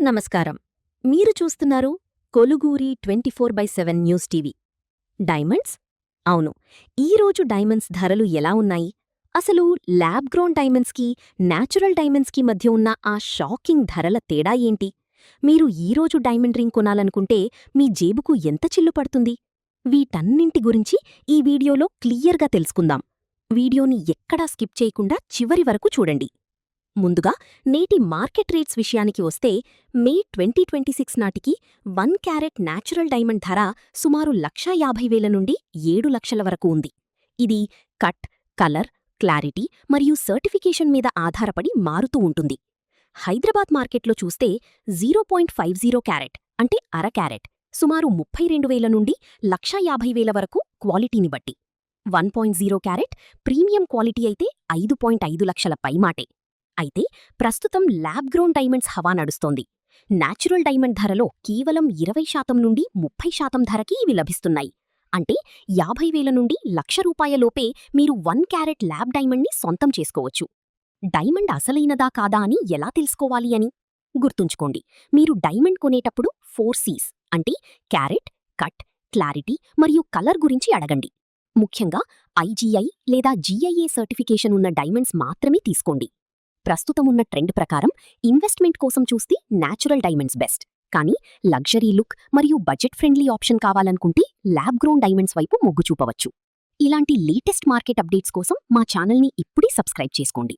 నమస్కారం. మీరు చూస్తున్నారు కొలుగూరి 24/7 న్యూస్ టీవీ. డైమండ్స్? అవును, ఈరోజు డైమండ్స్ ధరలు ఎలా ఉన్నాయి? అసలు ల్యాబ్ గ్రోన్ డైమండ్స్కి, న్యాచురల్ డైమండ్స్కి మధ్య ఉన్న ఆ షాకింగ్ ధరల తేడా ఏంటి? మీరు ఈరోజు డైమండ్ రింగ్ కొనాలనుకుంటే మీ జేబుకు ఎంత చిల్లు పడుతుంది? వీటన్నింటి గురించి ఈ వీడియోలో క్లియర్గా తెలుసుకుందాం. వీడియోని ఎక్కడా స్కిప్ చేయకుండా చివరి వరకు చూడండి. ముందుగా నేటి మార్కెట్ రేట్స్ విషయానికి వస్తే మే 2026 నాటికి 1 క్యారెట్ న్యాచురల్ డైమండ్ ధర సుమారు 1,50,000 నుండి 7,00,000 వరకు ఉంది. ఇది కట్, కలర్, క్లారిటీ మరియు సర్టిఫికేషన్ మీద ఆధారపడి మారుతూ ఉంటుంది. హైదరాబాద్ మార్కెట్లో చూస్తే 0.50 క్యారెట్ అంటే అర క్యారెట్ సుమారు 32,000 నుండి 1,50,000 వరకు క్వాలిటీని బట్టి, 1.0 క్యారెట్ ప్రీమియం క్వాలిటీ అయితే 5.5 లక్షల పైమాటే. అయితే ప్రస్తుతం ల్యాబ్ గ్రోన్ డైమండ్స్ హవా నడుస్తోంది. న్యాచురల్ డైమండ్ ధరలో కేవలం 20% నుండి 30% ధరకి ఇవి లభిస్తున్నాయి. అంటే 50,000 నుండి ₹1,00,000 లోపే మీరు 1 క్యారెట్ ల్యాబ్ డైమండ్ని సొంతం చేసుకోవచ్చు. డైమండ్ అసలైనదా కాదా అని ఎలా తెలుసుకోవాలి అని గుర్తుంచుకోండి. మీరు డైమండ్ కొనేటప్పుడు 4 C's అంటే క్యారెట్, కట్, క్లారిటీ మరియు కలర్ గురించి అడగండి. ముఖ్యంగా IGI లేదా GIA సర్టిఫికేషన్ ఉన్న డైమండ్స్ మాత్రమే తీసుకోండి. ప్రస్తుతమున్న ట్రెండ్ ప్రకారం ఇన్వెస్ట్మెంట్ కోసం చూస్తే న్యాచురల్ డైమండ్స్ బెస్ట్. కానీ లగ్జరీ లుక్ మరియు బడ్జెట్ ఫ్రెండ్లీ ఆప్షన్ కావాలనుకుంటే ల్యాబ్ గ్రోన్ డైమండ్స్ వైపు మొగ్గు చూపవచ్చు. ఇలాంటి లేటెస్ట్ మార్కెట్ అప్డేట్స్ కోసం మా ఛానల్ని ఇప్పుడే సబ్స్క్రైబ్ చేసుకోండి.